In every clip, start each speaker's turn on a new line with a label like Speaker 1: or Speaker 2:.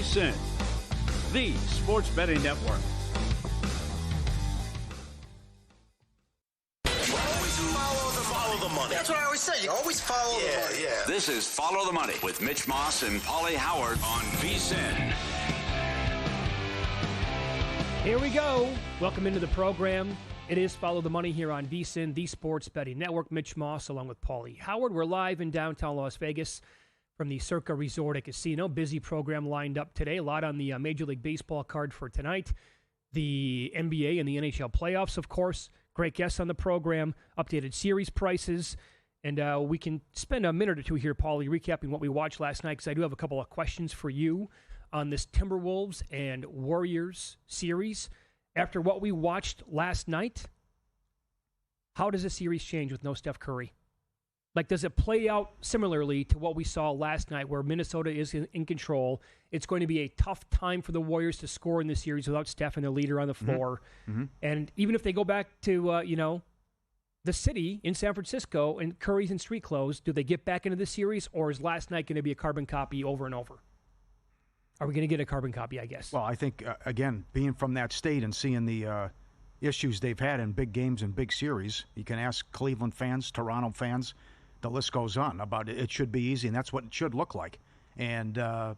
Speaker 1: Vsin, the sports betting network.
Speaker 2: Follow the money. That's what I always say. You always follow the money. Yeah.
Speaker 3: This is Follow the Money with Mitch Moss and Paulie Howard on Vsin.
Speaker 4: Here we go. Welcome into the program. It is Follow the Money here on Vsin, the sports betting network. Mitch Moss along with Paulie Howard. We're live in downtown Las Vegas from the Circa Resort and Casino. Busy program lined up today. A lot on the Major League Baseball card for tonight. The NBA and the NHL playoffs, of course. Great guests on the program. Updated series prices. And we can spend a minute or two here, Paulie, recapping what we watched last night, because I do have a couple of questions for you on this Timberwolves and Warriors series. After what we watched last night, how does the series change with no Steph Curry? Like, does it play out similarly to what we saw last night where Minnesota is in control? It's going to be a tough time for the Warriors to score in this series without Steph and their leader on the floor. Mm-hmm. And even if they go back to, the city in San Francisco and Curry's in street clothes, do they get back into the series, or is last night going to be a carbon copy over and over? Are we going to get a carbon copy, I guess?
Speaker 5: Well, I think, again, being from that state and seeing the issues they've had in big games and big series, you can ask Cleveland fans, Toronto fans, the list goes on about it should be easy, and that's what it should look like. And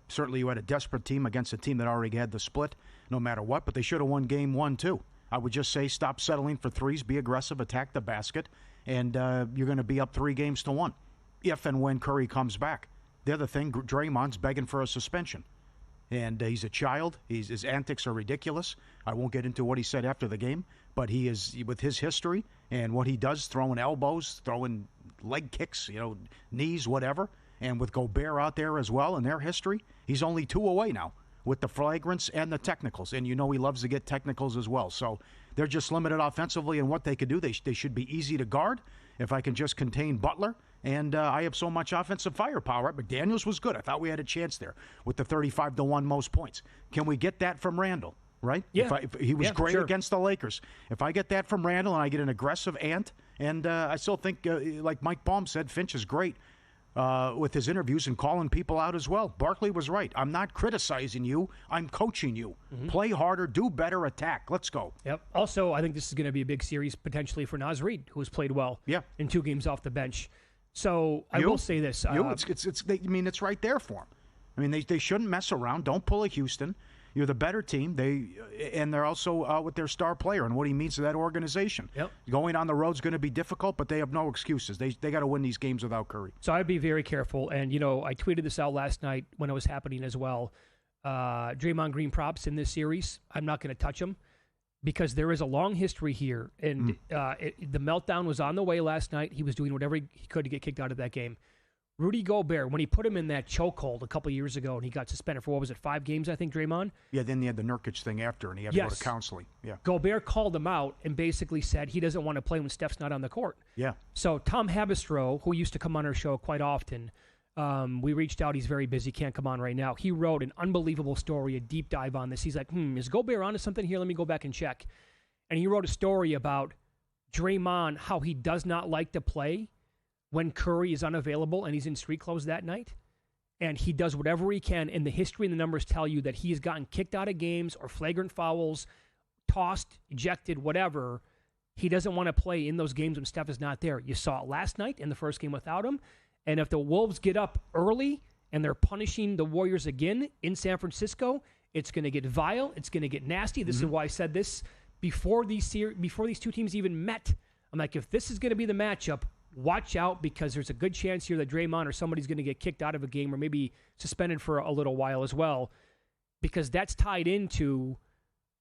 Speaker 5: certainly you had a desperate team against a team that already had the split no matter what, but they should have won game 1 too. I would just say stop settling for threes, be aggressive, attack the basket, and you're going to be up 3-1 if and when Curry comes back. The other thing, Draymond's begging for a suspension. And he's a child. His antics are ridiculous. I won't get into what he said after the game, but he is, with his history and what he does, throwing elbows, throwing leg kicks, knees, whatever, and with Gobert out there as well in their history, he's only 2 away now with the flagrants and the technicals. And he loves to get technicals as well. So they're just limited offensively in what they could do. They should be easy to guard if I can just contain Butler. And I have so much offensive firepower. McDaniels was good. I thought we had a chance there with the 35-1 most points. Can we get that from Randall, right?
Speaker 4: Yeah.
Speaker 5: If he was great against the Lakers. If I get that from Randall and I get an aggressive ant, and I still think, like Mike Baum said, Finch is great with his interviews and calling people out as well. Barkley was right. I'm not criticizing you. I'm coaching you. Mm-hmm. Play harder, do better, attack. Let's go.
Speaker 4: Yep. Also, I think this is going to be a big series potentially for Naz Reid, who has played well in 2 games off the bench. So I will say this:
Speaker 5: it's right there for them. They shouldn't mess around. Don't pull a Houston. You're the better team. They're also with their star player and what he means to that organization. Yep. Going on the road is going to be difficult, but they have no excuses. They got to win these games without Curry.
Speaker 4: So I'd be very careful. And I tweeted this out last night when it was happening as well. Draymond Green props in this series. I'm not going to touch him, because there is a long history here, and the meltdown was on the way last night. He was doing whatever he could to get kicked out of that game. Rudy Gobert, when he put him in that chokehold a couple years ago, and he got suspended for, 5 games, I think, Draymond?
Speaker 5: Yeah, then he had the Nurkic thing after, and he had to go to counseling. Yeah.
Speaker 4: Gobert called him out and basically said he doesn't want to play when Steph's not on the court.
Speaker 5: Yeah.
Speaker 4: So Tom Habistro, who used to come on our show quite often, we reached out. He's very busy, can't come on right now. He wrote an unbelievable story, a deep dive on this. He's like, is Gobert onto something here? Let me go back and check. And he wrote a story about Draymond, how he does not like to play when Curry is unavailable and he's in street clothes that night. And he does whatever he can. And the history and the numbers tell you that he has gotten kicked out of games or flagrant fouls, tossed, ejected, whatever. He doesn't want to play in those games when Steph is not there. You saw it last night in the first game without him. And if the Wolves get up early and they're punishing the Warriors again in San Francisco, it's going to get vile. It's going to get nasty. This is why I said this before these 2 teams even met. I'm like, if this is going to be the matchup, watch out, because there's a good chance here that Draymond or somebody's going to get kicked out of a game or maybe suspended for a little while as well, because that's tied into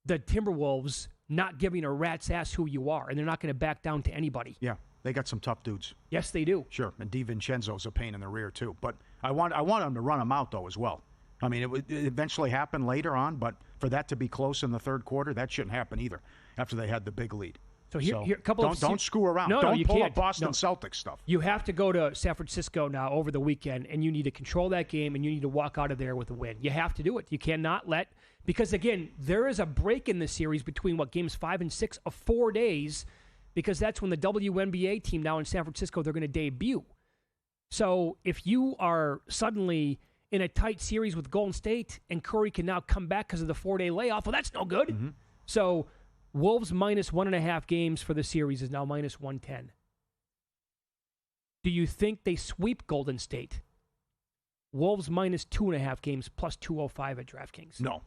Speaker 4: the Timberwolves not giving a rat's ass who you are, and they're not going to back down to anybody.
Speaker 5: Yeah. They got some tough dudes.
Speaker 4: Yes, they do.
Speaker 5: Sure, and DiVincenzo's a pain in the rear too. But I want them to run them out though as well. It would eventually happen later on, but for that to be close in the third quarter, that shouldn't happen either. After they had the big lead.
Speaker 4: So here a couple
Speaker 5: don't screw around. Don't pull a Boston Celtics stuff.
Speaker 4: You have to go to San Francisco now over the weekend, and you need to control that game, and you need to walk out of there with a win. You have to do it. You cannot because again, there is a break in the series between games 5 and 6 of 4 days, because that's when the WNBA team now in San Francisco, they're going to debut. So if you are suddenly in a tight series with Golden State, and Curry can now come back because of the 4-day layoff. Well, that's no good.
Speaker 5: Mm-hmm.
Speaker 4: So Wolves minus 1.5 games for the series is now minus 110. Do you think they sweep Golden State? Wolves minus 2.5 games plus 205 at DraftKings.
Speaker 5: No.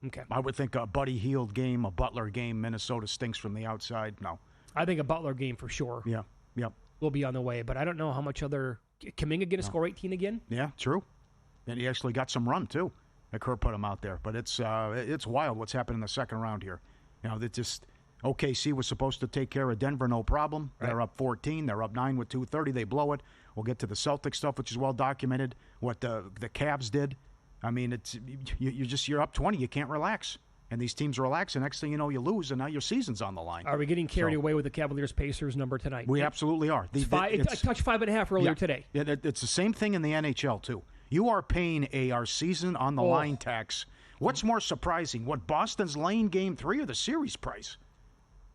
Speaker 4: Okay.
Speaker 5: I would think a Buddy Hield game, a Butler game, Minnesota stinks from the outside. No.
Speaker 4: I think a Butler game for sure.
Speaker 5: Yeah. Yep.
Speaker 4: Will be on the way, but I don't know how much other. Kuminga going to score 18 again?
Speaker 5: Yeah, true. And he actually got some run too. Kerr put him out there, but it's wild what's happened in the second round here. That just OKC was supposed to take care of Denver, no problem.
Speaker 4: Right.
Speaker 5: They're up 14. They're up 9 with 2:30. They blow it. We'll get to the Celtics stuff, which is well documented. What the Cavs did. I mean, it's you're up 20. You can't relax. And these teams relax, and next thing you know, you lose, and now your season's on the line.
Speaker 4: Are we getting carried away with the Cavaliers-Pacers number tonight?
Speaker 5: We absolutely are.
Speaker 4: I touched 5.5 earlier today.
Speaker 5: It's the same thing in the NHL, too. You are paying our season on the line tax. What's more surprising, what Boston's laying game 3 or the series price?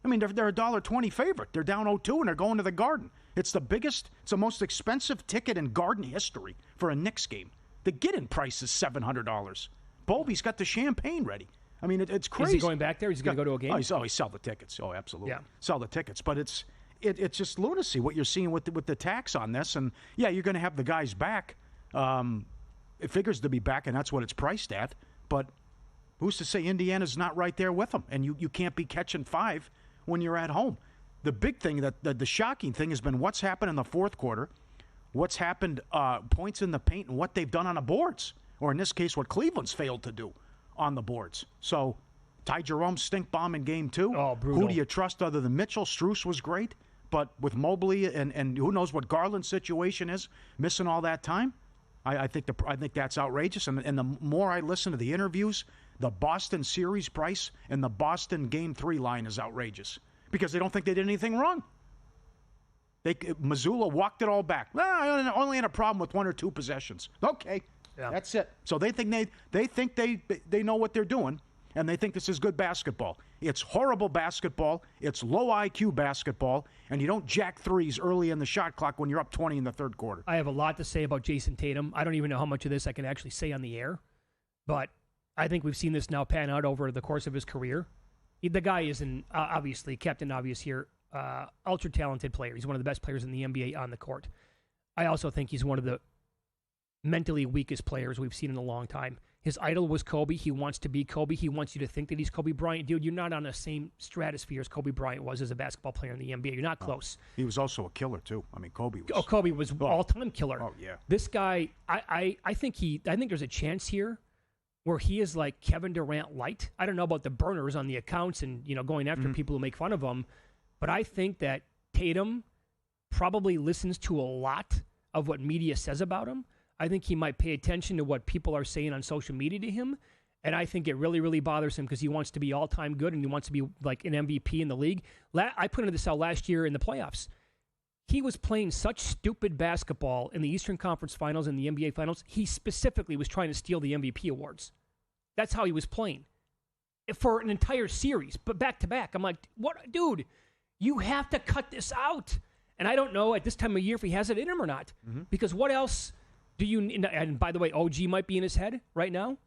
Speaker 5: I mean, they're a $1.20 favorite. They're down 0-2, and they're going to the Garden. It's the most expensive ticket in Garden history for a Knicks game. The get-in price is $700. Bobby's got the champagne ready. I mean, it's crazy.
Speaker 4: Is he going back there? Is he going to go to a game?
Speaker 5: He sell the tickets. Oh, absolutely.
Speaker 4: Yeah.
Speaker 5: Sell the tickets. But it's just lunacy what you're seeing with the tax on this. And, yeah, you're going to have the guys back. It figures to be back, and that's what it's priced at. But who's to say Indiana's not right there with them? And you can't be catching 5 when you're at home. The big thing, the shocking thing has been what's happened in the fourth quarter, what's happened, points in the paint, and what they've done on the boards. Or in this case, what Cleveland's failed to do on the boards. So, Ty Jerome stink bomb in game 2.
Speaker 4: Oh, brutal.
Speaker 5: Who do you trust other than Mitchell? Strus was great, but with Mobley and who knows what Garland's situation is, missing all that time, I think that's outrageous. And the more I listen to the interviews, the Boston series price and the Boston game 3 line is outrageous because they don't think they did anything wrong. Missoula walked it all back. I only had a problem with 1 or 2 possessions. Okay. Yeah. That's it. So they think they know what they're doing, and they think this is good basketball. It's horrible basketball. It's low IQ basketball, and you don't jack threes early in the shot clock when you're up 20 in the third quarter.
Speaker 4: I have a lot to say about Jason Tatum. I don't even know how much of this I can actually say on the air, but I think we've seen this now pan out over the course of his career. The guy is obviously Captain Obvious here, ultra talented player. He's one of the best players in the NBA on the court. I also think he's one of the mentally weakest players we've seen in a long time. His idol was Kobe. He wants to be Kobe. He wants you to think that he's Kobe Bryant. Dude, you're not on the same stratosphere as Kobe Bryant was as a basketball player in the NBA. You're not close.
Speaker 5: He was also a killer, too. I mean, Kobe was.
Speaker 4: Kobe was all-time killer.
Speaker 5: Oh, yeah.
Speaker 4: This guy, I think there's a chance here where he is like Kevin Durant light. I don't know about the burners on the accounts and, going after people who make fun of him, but I think that Tatum probably listens to a lot of what media says about him. I think he might pay attention to what people are saying on social media to him, and I think it really, really bothers him because he wants to be all-time good and he wants to be like an MVP in the league. I put into this out last year in the playoffs. He was playing such stupid basketball in the Eastern Conference Finals and the NBA Finals, he specifically was trying to steal the MVP awards. That's how he was playing for an entire series, but back-to-back. I'm like, what, dude, you have to cut this out. And I don't know at this time of year if he has it in him or not, because what else do you, and by the way, OG might be in his head right now.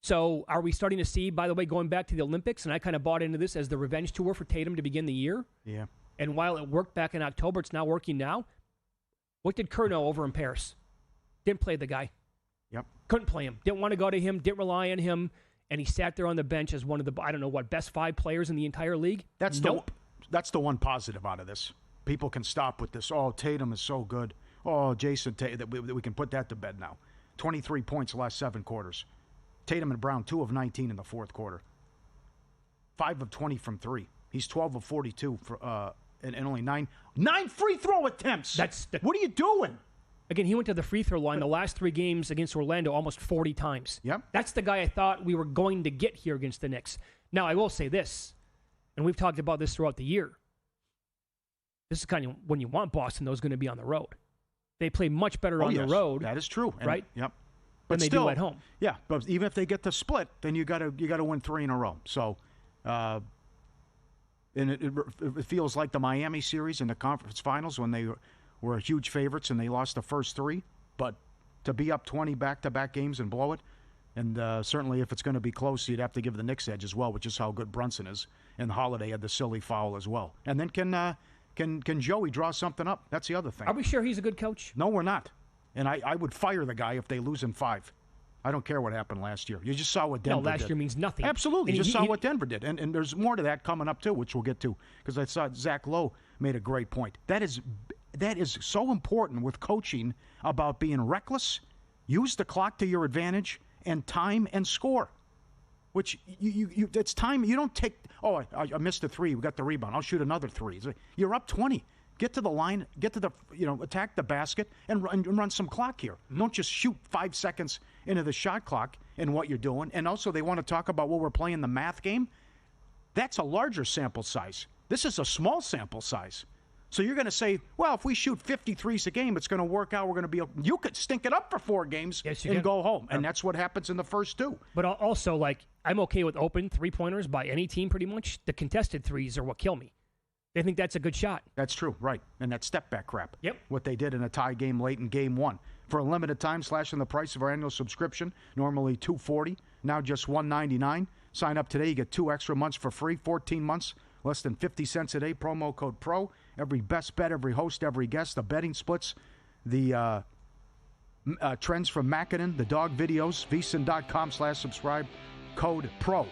Speaker 4: So are we starting to see, by the way, going back to the Olympics, and I kind of bought into this as the revenge tour for Tatum to begin the year.
Speaker 5: Yeah.
Speaker 4: And while it worked back in October, it's now working now. What did Kerr know over in Paris? Didn't play the guy.
Speaker 5: Yep.
Speaker 4: Couldn't play him. Didn't want to go to him. Didn't rely on him. And he sat there on the bench as one of the, best 5 players in the entire league.
Speaker 5: That's the one positive out of this. People can stop with this. Oh, Tatum is so good. Oh, Jason Tatum. That we can put that to bed now. 23 points last 7 quarters. Tatum and Brown, 2 of 19 in the fourth quarter. 5 of 20 from 3. He's 12 of 42 for and only 9 free throw attempts. What are you doing?
Speaker 4: Again, he went to the free throw line the last 3 games against Orlando almost 40 times.
Speaker 5: Yep.
Speaker 4: That's the guy I thought we were going to get here against the Knicks. Now, I will say this, and we've talked about this throughout the year. This is kind of when you want Boston, though, is going to be on the road. They play much better on the road.
Speaker 5: That is true.
Speaker 4: Right?
Speaker 5: Yep.
Speaker 4: But they do at home.
Speaker 5: Yeah, but even if they get the split, then you got to win 3 in a row. So, and it feels like the Miami series in the conference finals when they were huge favorites and they lost the first 3. But to be up 20 back-to-back games and blow it, and certainly if it's going to be close, you'd have to give the Knicks edge as well, which is how good Brunson is. And Holiday had the silly foul as well. And then can Joey draw something up? That's the other thing.
Speaker 4: Are we sure he's a good coach?
Speaker 5: No, we're not. And I would fire the guy if they lose in 5. I don't care what happened last year. You just saw what Denver did.
Speaker 4: No, last year means nothing.
Speaker 5: Absolutely. You just saw what Denver did. And there's more to that coming up, too, which we'll get to, because I saw Zach Lowe made a great point. That is so important with coaching about being reckless, use the clock to your advantage, and time and score. Which, it's time. You don't take, I missed a 3. We got the rebound. I'll shoot another 3. You're up 20. Get to the line, attack the basket, and run some clock here. Don't just shoot 5 seconds into the shot clock in what you're doing. And also, they want to talk about what we're playing the math game. That's a larger sample size. This is a small sample size. So you're going to say, well, if we shoot 53s a game, it's going to work out. We're going to be. You could stink it up for 4 games and go home, and that's what happens in the first 2.
Speaker 4: But also, I'm okay with open 3-pointers by any team pretty much. The contested threes are what kill me. They think that's a good shot.
Speaker 5: That's true, right. And that step-back crap.
Speaker 4: Yep.
Speaker 5: What they did in a tie game late in Game 1. For a limited time, slashing the price of our annual subscription, normally $240, now just $199. Sign up today. You get 2 extra months for free, 14 months, less than 50 cents a day, promo code PRO. Every best bet, every host, every guest, the betting splits, the trends from Mackinnon, the dog videos, Vsin.com/subscribe, code PRO.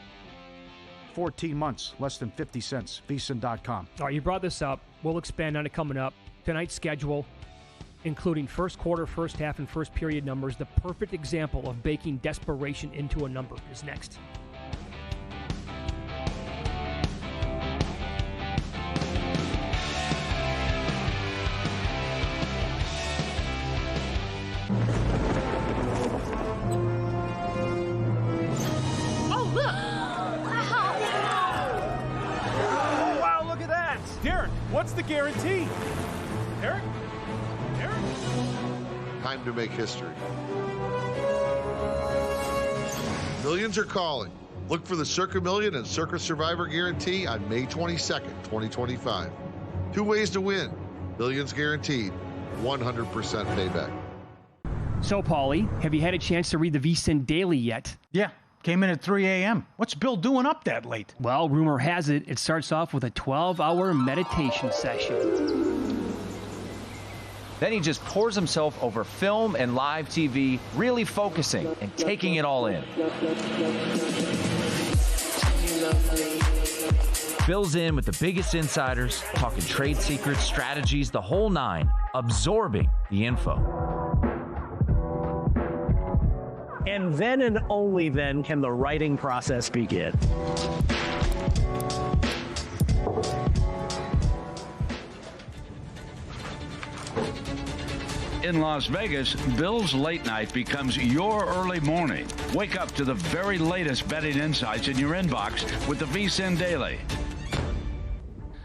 Speaker 5: 14 months, less than 50 cents, Vsin.com.
Speaker 4: All right, you brought this up. We'll expand on it coming up. Tonight's schedule, including first quarter, first half, and first period numbers, the perfect example of baking desperation into a number is next.
Speaker 1: What's the guarantee? Eric?
Speaker 6: Time to make history. Millions are calling. Look for the Circa Million and Circa Survivor Guarantee on May 22nd, 2025. 2 ways to win. Millions guaranteed. 100% payback.
Speaker 4: So, Paulie, have you had a chance to read the Vsin Daily yet?
Speaker 5: Yeah. Came in at 3 a.m. What's Bill doing up that late?
Speaker 4: Well, rumor has it, it starts off with a 12-hour meditation session.
Speaker 7: Then he just pours himself over film and live TV, really focusing and taking it all in. Bill's in with the biggest insiders, talking trade secrets, strategies, the whole 9, absorbing the info.
Speaker 8: And then and only then can the writing process begin.
Speaker 1: In Las Vegas, Bill's late night becomes your early morning. Wake up to the very latest betting insights in your inbox with the Vsin Daily.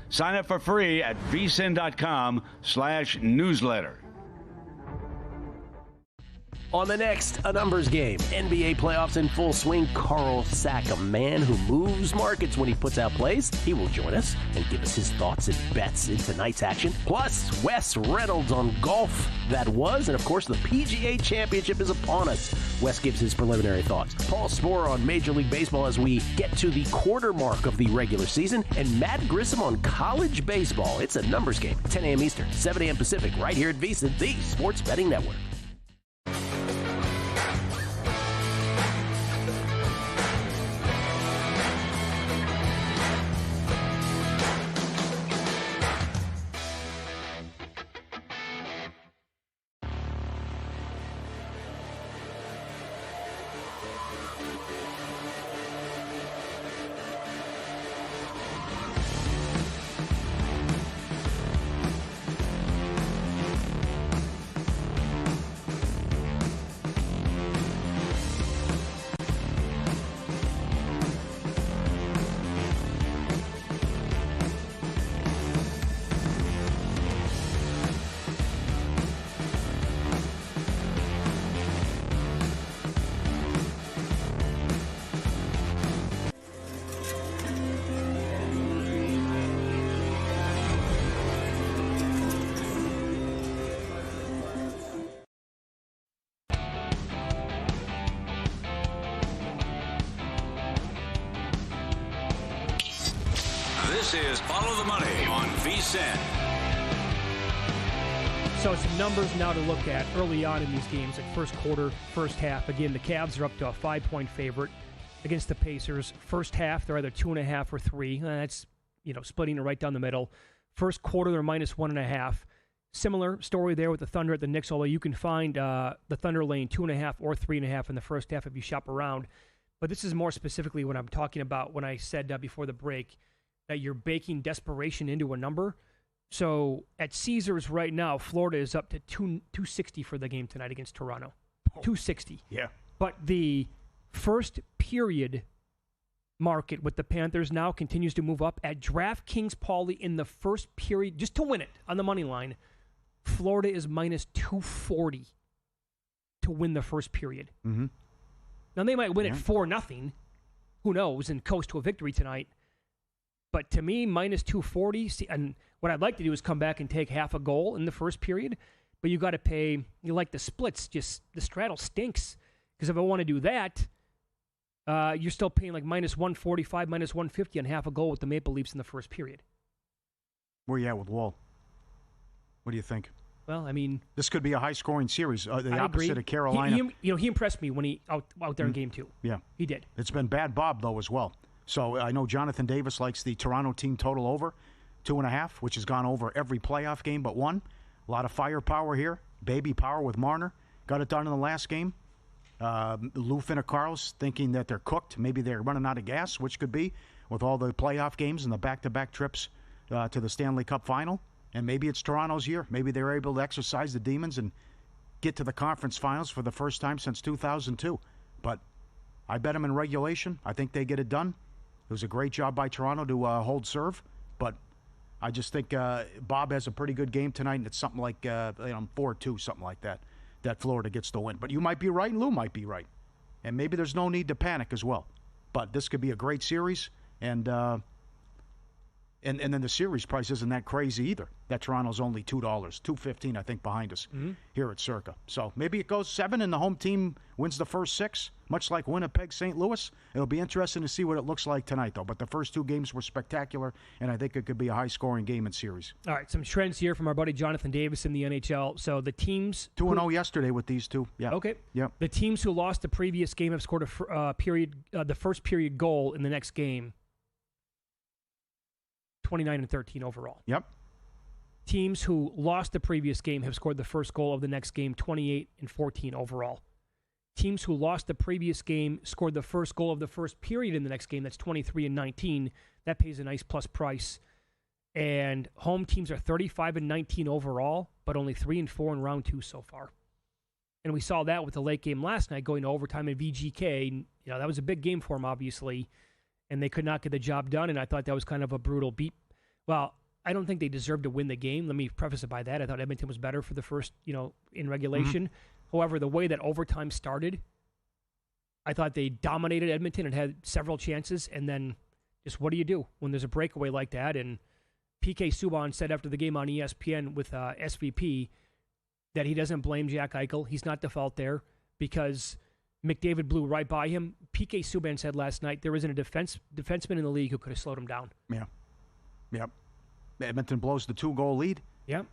Speaker 1: Sign up for free at vsin.com/newsletter.
Speaker 8: On the next, a numbers game. NBA playoffs in full swing. Carl Sack, a man who moves markets when he puts out plays. He will join us and give us his thoughts and bets in tonight's action. Plus, Wes Reynolds on golf that was. And, of course, the PGA Championship is upon us. Wes gives his preliminary thoughts. Paul Sporer on Major League Baseball as we get to the quarter mark of the regular season. And Matt Grissom on college baseball. It's a numbers game. 10 a.m. Eastern, 7 a.m. Pacific, right here at Vsin, the Sports Betting Network.
Speaker 3: This is Follow the Money on Vsin.
Speaker 4: So some numbers now to look at early on in these games, like first quarter, first half. Again, the Cavs are up to a 5-point favorite against the Pacers. First half, they're either 2.5 or 3. That's, splitting it right down the middle. First quarter, they're minus 1.5. Similar story there with the Thunder at the Knicks, although you can find the Thunder laying 2.5 or 3.5 in the first half if you shop around. But this is more specifically what I'm talking about when I said before the break that you're baking desperation into a number. So at Caesars right now, Florida is up to 260 for the game tonight against Toronto. 260.
Speaker 5: Yeah.
Speaker 4: But the first period market with the Panthers now continues to move up. At DraftKings, Paulie, in the first period, just to win it on the money line, Florida is minus 240 to win the first period.
Speaker 5: Mm-hmm.
Speaker 4: Now, they might win it 4-0. Who knows? And coast to a victory tonight. But to me, minus 240, and what I'd like to do is come back and take half a goal in the first period, but you got to pay, the splits, just the straddle stinks. Because if I want to do that, you're still paying like minus 145, minus 150 on half a goal with the Maple Leafs in the first period.
Speaker 5: Where you at with Wall? What do you think?
Speaker 4: Well, I mean,
Speaker 5: this could be a high-scoring series. The opposite
Speaker 4: agree.
Speaker 5: of Carolina.
Speaker 4: He impressed me when he out there in Game 2.
Speaker 5: Yeah,
Speaker 4: he did.
Speaker 5: It's been bad Bob though as well. So I know Jonathan Davis likes the Toronto team total over 2.5, which has gone over every playoff game but one. A lot of firepower here, baby power with Marner. Got it done in the last game. Lou Finocchiaro's thinking that they're cooked. Maybe they're running out of gas, which could be with all the playoff games and the back-to-back trips to the Stanley Cup final. And maybe it's Toronto's year. Maybe they're able to exercise the demons and get to the conference finals for the first time since 2002. But I bet them in regulation. I think they get it done. It was a great job by Toronto to hold serve. But I just think Bob has a pretty good game tonight, and it's something like 4-2, something like that, that Florida gets the win. But you might be right, and Lou might be right. And maybe there's no need to panic as well. But this could be a great series, and then the series price isn't that crazy either. That Toronto's only $2, $2.15, I think, behind us here at Circa. So maybe it goes 7 and the home team wins the first 6, much like Winnipeg, St. Louis. It'll be interesting to see what it looks like tonight, though. But the first 2 games were spectacular, and I think it could be a high-scoring game and series.
Speaker 4: All right, some trends here from our buddy Jonathan Davis in the NHL. So the teams
Speaker 5: 2-0 yesterday with these two. Yeah.
Speaker 4: Okay.
Speaker 5: Yep.
Speaker 4: The teams who lost the previous game have scored the first period goal in the next game. 29-13 overall.
Speaker 5: Yep.
Speaker 4: Teams who lost the previous game have scored the first goal of the next game, 28-14 overall. Teams who lost the previous game scored the first goal of the first period in the next game. That's 23-19. That pays a nice plus price. And home teams are 35-19 overall, but only 3-4 in round 2 so far. And we saw that with the late game last night going to overtime at VGK. That was a big game for them, obviously. And they could not get the job done, and I thought that was kind of a brutal beat. Well, I don't think they deserved to win the game. Let me preface it by that. I thought Edmonton was better for the first, in regulation. Mm-hmm. However, the way that overtime started, I thought they dominated Edmonton and had several chances, and then just what do you do when there's a breakaway like that? And PK Subban said after the game on ESPN with SVP that he doesn't blame Jack Eichel. He's not the fault there because McDavid blew right by him. PK Subban said last night there isn't a defenseman in the league who could have slowed him down.
Speaker 5: Yeah. Yep. Edmonton blows the 2-goal lead.
Speaker 4: Yep.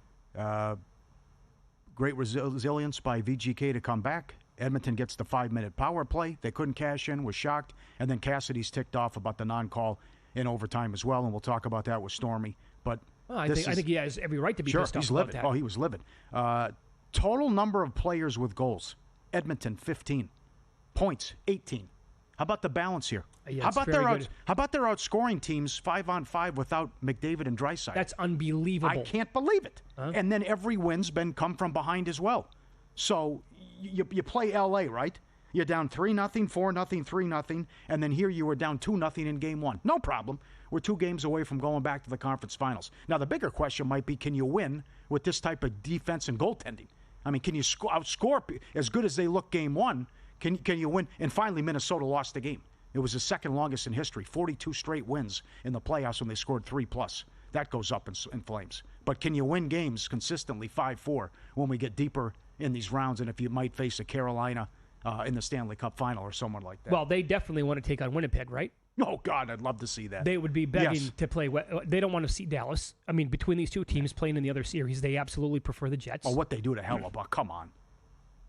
Speaker 5: Great resilience by VGK to come back. Edmonton gets the 5-minute power play. They couldn't cash in, was shocked. And then Cassidy's ticked off about the non-call in overtime as well, and we'll talk about that with Stormy. But
Speaker 4: I think he has every right to be pissed off
Speaker 5: he's
Speaker 4: about
Speaker 5: livid.
Speaker 4: that.
Speaker 5: Oh, he was livid. Total number of players with goals. Edmonton, 15. Points, 18. How about the balance here?
Speaker 4: Yeah,
Speaker 5: how about their
Speaker 4: good.
Speaker 5: outscoring teams 5-on-5 without McDavid and Draisaitl?
Speaker 4: That's unbelievable.
Speaker 5: I can't believe it. Huh? And then every win's been come from behind as well. So you play LA, right? You're down 3-0, 4-0, 3-0, and then here you were down 2-0 in game 1. No problem. We're 2 games away from going back to the conference finals. Now the bigger question might be, can you win with this type of defense and goaltending? I mean, can you outscore as good as they look game 1? Can you win? And finally, Minnesota lost the game. It was the second longest in history, 42 straight wins in the playoffs when they scored 3+. That goes up in flames. But can you win games consistently 5-4 when we get deeper in these rounds and if you might face a Carolina in the Stanley Cup final or someone like that?
Speaker 4: Well, they definitely want to take on Winnipeg, right?
Speaker 5: Oh, God, I'd love to see that.
Speaker 4: They would be begging to play. They don't want to see Dallas. I mean, between these two teams playing in the other series, they absolutely prefer the Jets.
Speaker 5: Oh, what they do to Hellebuck, come on.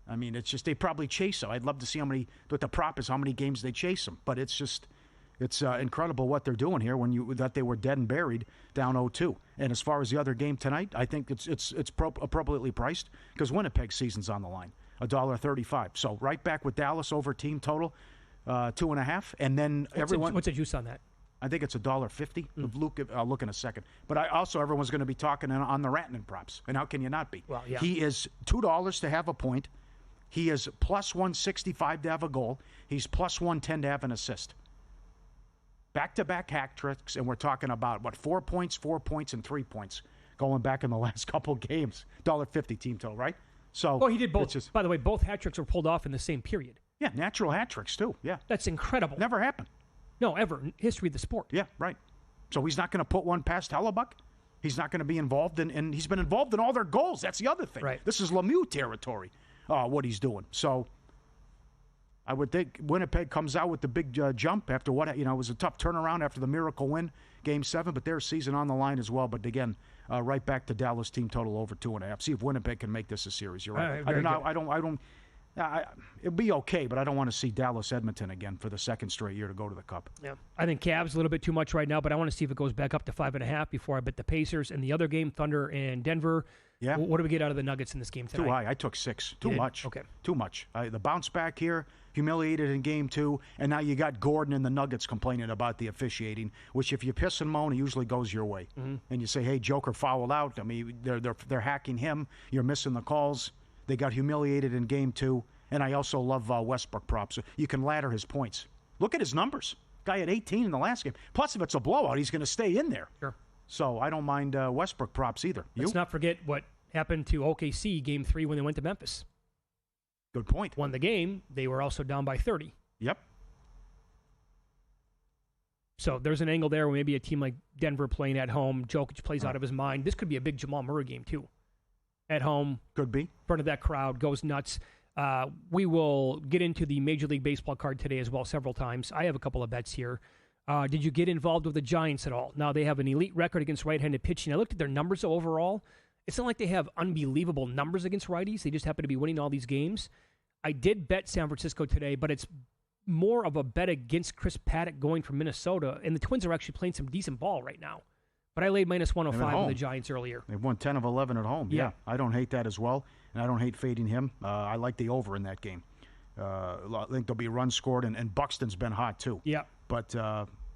Speaker 5: I mean, it's just they probably chase him. I'd love to see what the prop is, how many games they chase him. But it's just, it's incredible what they're doing here that they were dead and buried down 0-2. And as far as the other game tonight, I think it's appropriately priced because Winnipeg's season's on the line, $1.35. So right back with Dallas over team total. 2.5, and then
Speaker 4: what's the juice on that?
Speaker 5: I think it's $1.50. Luke, I'll look in a second. But everyone's going to be talking on the Rantanen props, and how can you not be?
Speaker 4: Well, yeah.
Speaker 5: He is $2 to have a point. He is plus 165 to have a goal. He's plus 110 to have an assist. Back-to-back hat tricks, and we're talking about 4 points, 4 points, and 3 points going back in the last couple games. $1.50 team total, right? So.
Speaker 4: Oh, he did both. By the way, both hat tricks were pulled off in the same period.
Speaker 5: Yeah, natural hat tricks, too. Yeah.
Speaker 4: That's incredible.
Speaker 5: Never happened.
Speaker 4: No, ever in history of the sport.
Speaker 5: Yeah, right. So he's not going to put one past Hellebuck? He's not going to be involved and he's been involved in all their goals. That's the other thing.
Speaker 4: Right.
Speaker 5: This is Lemieux territory, what he's doing. So I would think Winnipeg comes out with the big jump after it was a tough turnaround after the miracle win, Game 7, but their season on the line as well. But again, right back to Dallas team total over 2.5. See if Winnipeg can make this a series. You're right. I don't. It'd be okay, but I don't want to see Dallas Edmonton again for the second straight year to go to the Cup.
Speaker 4: Yeah, I think Cavs a little bit too much right now, but I want to see if it goes back up to 5.5 before I bet the Pacers. And the other game, Thunder and Denver. Yeah. What do we get out of the Nuggets in this game tonight?
Speaker 5: Too high. I took 6. Too much.
Speaker 4: Okay.
Speaker 5: Too much. The bounce back here, humiliated in Game 2, and now you got Gordon and the Nuggets complaining about the officiating, which if you piss and moan, it usually goes your way. Mm-hmm. And you say, hey, Joker fouled out. I mean, they're hacking him. You're missing the calls. They got humiliated in Game 2. And I also love Westbrook props. You can ladder his points. Look at his numbers. Guy had 18 in the last game. Plus, if it's a blowout, he's going to stay in there.
Speaker 4: Sure.
Speaker 5: So I don't mind Westbrook props either.
Speaker 4: Let's not forget what happened to OKC Game 3 when they went to Memphis.
Speaker 5: Good point.
Speaker 4: Won the game. They were also down by 30.
Speaker 5: Yep.
Speaker 4: So there's an angle there where maybe a team like Denver playing at home, Jokic plays out of his mind. This could be a big Jamal Murray game, too. At home.
Speaker 5: Could be.
Speaker 4: In front of that crowd, goes nuts. We will get into the Major League Baseball card today as well several times. I have a couple of bets here. Did you get involved with the Giants at all? Now, they have an elite record against right-handed pitching. I looked at their numbers overall. It's not like they have unbelievable numbers against righties. They just happen to be winning all these games. I did bet San Francisco today, but it's more of a bet against Chris Paddock going from Minnesota, and the Twins are actually playing some decent ball right now. But I laid minus 105 on the Giants earlier.
Speaker 5: They've won 10 of 11 at home. Yeah. I don't hate that as well, and I don't hate fading him. I like the over in that game. I think there'll be runs scored, and Buxton's been hot too.
Speaker 4: Yeah.
Speaker 5: But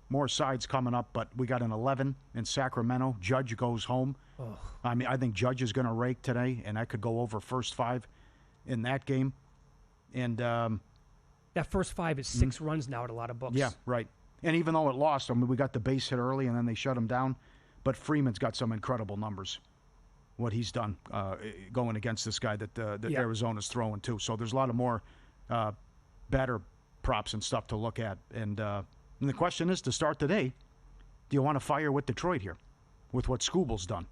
Speaker 5: more sides coming up, but we got an 11 in Sacramento. Judge goes home. Oh. I mean, I think Judge is going to rake today, and I could go over first 5 in that game. And
Speaker 4: that first 5 is 6 runs now at a lot of books.
Speaker 5: Yeah, right. And even though it lost, I mean, we got the base hit early, and then they shut him down. But Freeman's got some incredible numbers, what he's done going against this guy that Arizona's throwing too. So there's a lot of more better props and stuff to look at. And the question is, to start today, do you want to fire with Detroit here with what Scooble's done?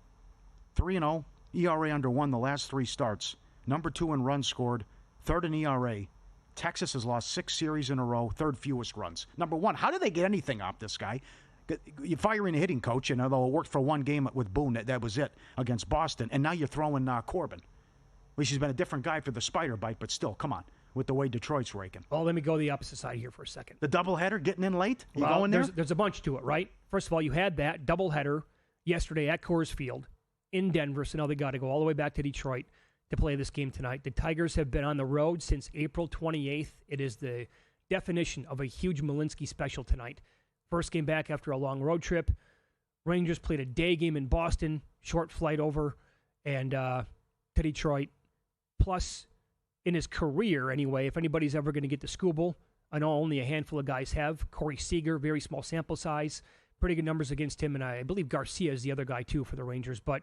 Speaker 5: 3-0, ERA under 1 the last 3 starts, number 2 in runs scored, 3rd in ERA. Texas has lost 6 series in a row, 3rd fewest runs. Number 1, how do they get anything off this guy? You're firing a hitting coach, and although it worked for 1 game with Boone, that was it against Boston, and now you're throwing Corbin. At least he's been a different guy for the spider bite, but still, come on, with the way Detroit's raking.
Speaker 4: Well, let me go the opposite side here for a second.
Speaker 5: The doubleheader getting in late? You going there?
Speaker 4: There's a bunch to it, right? First of all, you had that doubleheader yesterday at Coors Field in Denver, so now they got to go all the way back to Detroit to play this game tonight. The Tigers have been on the road since April 28th. It is the definition of a huge Malinsky special tonight. First game back after a long road trip. Rangers played a day game in Boston, short flight over, and to Detroit. Plus, in his career anyway, if anybody's ever going to get to Scooble, I know only a handful of guys have. Corey Seager, very small sample size, pretty good numbers against him, and I believe Garcia is the other guy too for the Rangers. But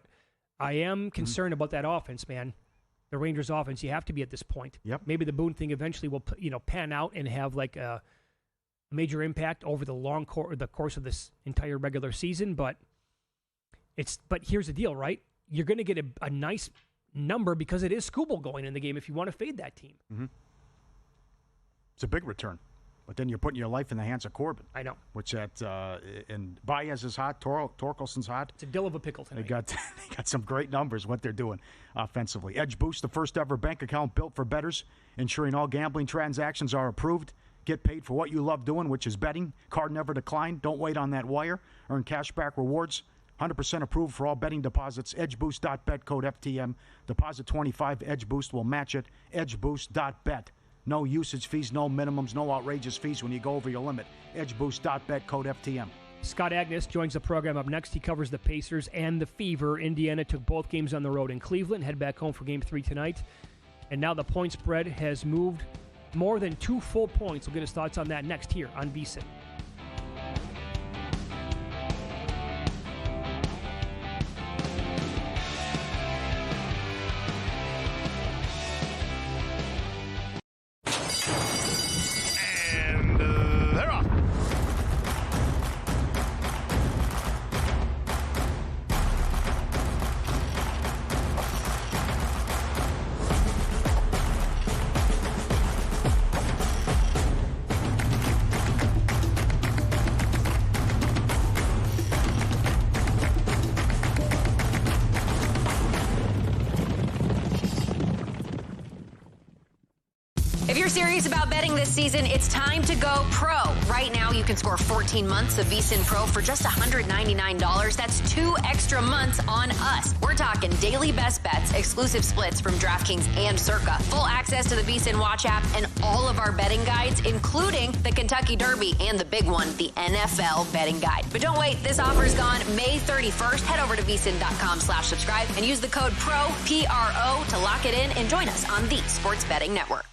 Speaker 4: I am concerned about that offense, man. The Rangers offense, you have to be at this point.
Speaker 5: Yep.
Speaker 4: Maybe the Boone thing eventually will pan out and have like a major impact over the course of this entire regular season, but here's the deal, right? You're going to get a nice number because it is Scooble going in the game if you want to fade that team.
Speaker 5: Mm-hmm. It's a big return, But then you're putting your life in the hands of Corbin.
Speaker 4: I know.
Speaker 5: Which and Baez is hot. Torkelson's hot.
Speaker 4: It's a dill of a pickle tonight.
Speaker 5: They got some great numbers, what they're doing offensively. EdgeBoost, the first ever bank account built for bettors, ensuring all gambling transactions are approved. Get paid for what you love doing, which is betting. Card never decline. Don't wait on that wire. Earn cashback rewards. 100% approved for all betting deposits. EdgeBoost.bet, code FTM. Deposit 25. EdgeBoost will match it. EdgeBoost.bet. No usage fees, no minimums, no outrageous fees when you go over your limit. EdgeBoost.bet, code FTM.
Speaker 4: Scott Agnes joins the program up next. He covers the Pacers and the Fever. Indiana took both games on the road in Cleveland, head back home for Game 3 tonight. And now the point spread has moved more than 2 full points. We'll get his thoughts on that next here on Vsin.
Speaker 9: If you're serious about betting this season, it's time to go pro. Right now, you can score 14 months of Vsin Pro for just $199. That's 2 extra months on us. We're talking daily best bets, exclusive splits from DraftKings and Circa, full access to the Vsin Watch app, and all of our betting guides, including the Kentucky Derby and the big one, the NFL betting guide. But don't wait, this offer's gone May 31st. Head over to vsin.com/subscribe and use the code PRO, P-R-O, to lock it in and join us on the Sports Betting Network.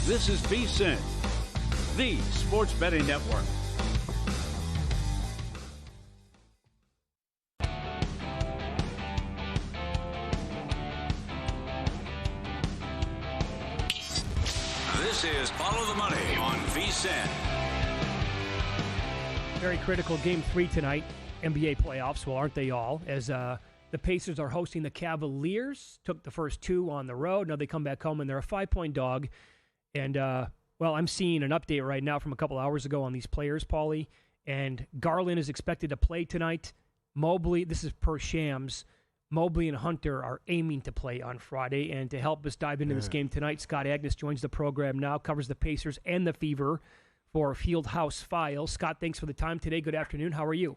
Speaker 1: This is Vsin, the Sports Betting Network.
Speaker 3: This is Follow the Money on Vsin.
Speaker 4: Very critical Game 3 tonight, NBA playoffs. Well, aren't they all? As the Pacers are hosting the Cavaliers. Took the first two on the road. Now they come back home, and they're a 5-point dog. And, well, I'm seeing an update right now from a couple hours ago on these players, Paulie. And Garland is expected to play tonight. Mobley, this is per Shams, Mobley and Hunter are aiming to play on Friday. And to help us dive into this game tonight, Scott Agnes joins the program now, covers the Pacers and the Fever for Fieldhouse Files. Scott, thanks for the time today. Good afternoon. How are you?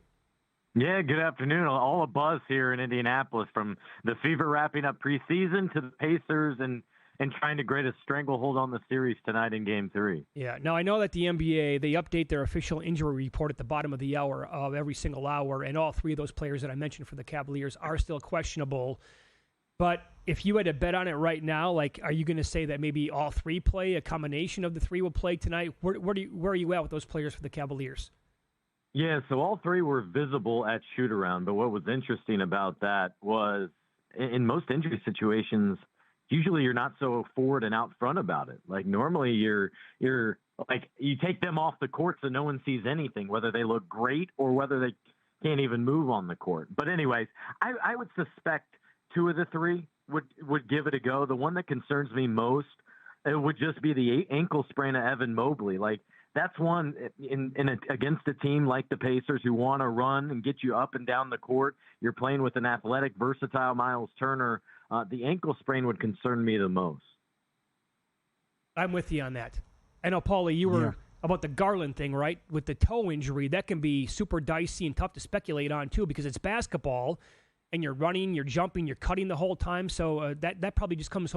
Speaker 10: Yeah, good afternoon. All a buzz here in Indianapolis, from the Fever wrapping up preseason to the Pacers and trying to create a stranglehold on the series tonight in Game 3.
Speaker 4: Yeah. Now, I know that the NBA, they update their official injury report at the bottom of the hour of every single hour, and all three of those players that I mentioned for the Cavaliers are still questionable. But if you had to bet on it right now, like, are you going to say that maybe all three play, a combination of the three will play tonight? Where are you at with those players for the Cavaliers?
Speaker 10: Yeah, so all three were visible at shoot-around, but what was interesting about that was in most injury situations, usually you're not so forward and out front about it. Like, normally you're like, you take them off the court so no one sees anything, whether they look great or whether they can't even move on the court. But anyways, I would suspect two of the three would give it a go. The one that concerns me most, it would just be the ankle sprain of Evan Mobley. Like, that's one against a team like the Pacers who want to run and get you up and down the court. You're playing with an athletic, versatile Miles Turner. The ankle sprain would concern me the most.
Speaker 4: I'm with you on that. I know, Paulie, you were about the Garland thing, right? With the toe injury, that can be super dicey and tough to speculate on, too, because it's basketball, and you're running, you're jumping, you're cutting the whole time. So that probably just comes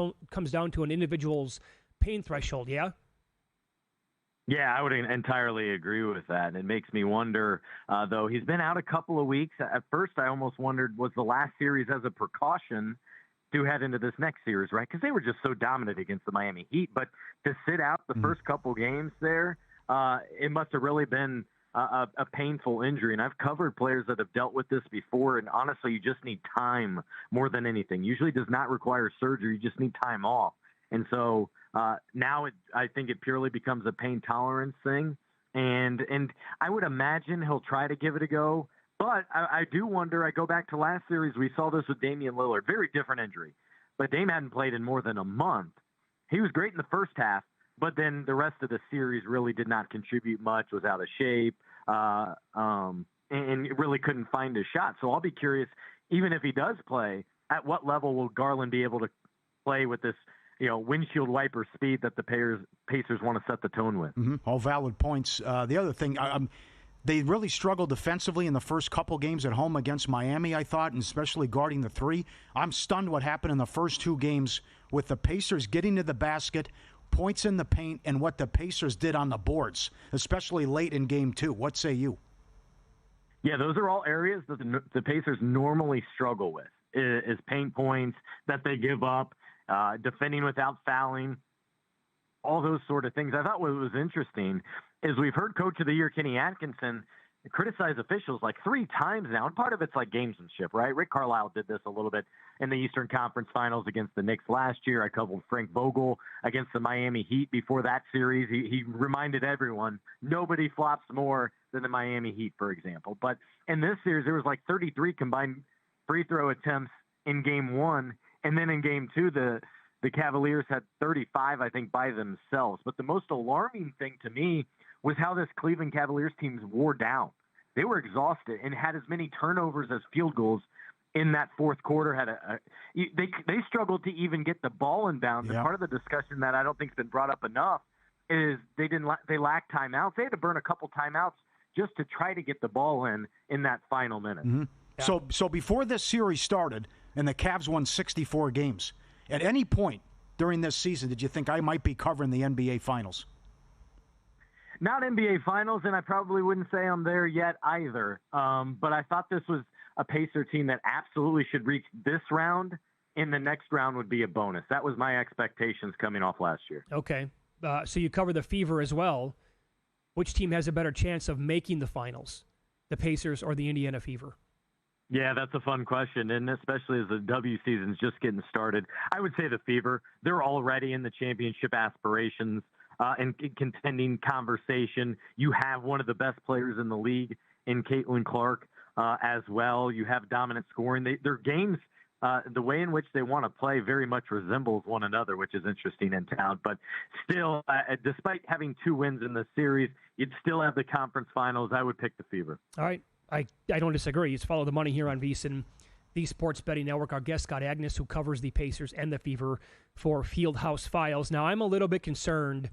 Speaker 4: down to an individual's pain threshold, yeah?
Speaker 10: Yeah, I would entirely agree with that. And it makes me wonder, though, he's been out a couple of weeks. At first, I almost wondered, was the last series as a precaution to head into this next series, right? Because they were just so dominant against the Miami Heat. But to sit out the first couple games there, it must have really been a painful injury. And I've covered players that have dealt with this before, and honestly, you just need time more than anything. Usually does not require surgery. You just need time off. And so now I think it purely becomes a pain tolerance thing. And I would imagine he'll try to give it a go. But I do wonder, I go back to last series, we saw this with Damian Lillard. Very different injury. But Dame hadn't played in more than a month. He was great in the first half, but then the rest of the series really did not contribute much, was out of shape, and really couldn't find his shot. So I'll be curious, even if he does play, at what level will Garland be able to play with this, windshield wiper speed that the Pacers want to set the tone with?
Speaker 5: Mm-hmm. All valid points. The other thing, they really struggled defensively in the first couple games at home against Miami, I thought, and especially guarding the three. I'm stunned what happened in the first two games with the Pacers getting to the basket, points in the paint, and what the Pacers did on the boards, especially late in Game 2. What say you?
Speaker 10: Yeah, those are all areas that the Pacers normally struggle with, is paint points that they give up, defending without fouling, all those sort of things. I thought what was interesting is we've heard Coach of the Year Kenny Atkinson criticize officials like 3 times now, and part of it's like gamesmanship, right? Rick Carlisle did this a little bit in the Eastern Conference Finals against the Knicks last year. I covered Frank Vogel against the Miami Heat before that series. He reminded everyone nobody flops more than the Miami Heat, for example. But in this series, there was like 33 combined free throw attempts in Game 1, and then in Game 2, the Cavaliers had 35, I think, by themselves. But the most alarming thing to me was how this Cleveland Cavaliers team wore down. They were exhausted and had as many turnovers as field goals in that fourth quarter. They struggled to even get the ball in bounds.
Speaker 5: Yeah.
Speaker 10: And part of the discussion that I don't think has been brought up enough is they lacked timeouts. They had to burn a couple timeouts just to try to get the ball in that final minute.
Speaker 5: Mm-hmm. Yeah. So before this series started and the Cavs won 64 games, at any point during this season did you think I might be covering the NBA Finals?
Speaker 10: Not NBA Finals, and I probably wouldn't say I'm there yet either. But I thought this was a Pacer team that absolutely should reach this round, and the next round would be a bonus. That was my expectations coming off last year.
Speaker 4: Okay. So you cover the Fever as well. Which team has a better chance of making the finals, the Pacers or the Indiana Fever?
Speaker 10: Yeah, that's a fun question, and especially as the W season's just getting started. I would say the Fever. They're already in the championship aspirations. in contending conversation. You have one of the best players in the league in Caitlin Clark as well. You have dominant scoring. Their games, the way in which they want to play very much resembles one another, which is interesting in town. But still, despite having 2 wins in the series, you'd still have the conference finals. I would pick the Fever.
Speaker 4: All right. I don't disagree. It's Follow the Money here on Vsin, the Sports Betting Network. Our guest, Scott Agnes, who covers the Pacers and the Fever for Fieldhouse Files. Now, I'm a little bit concerned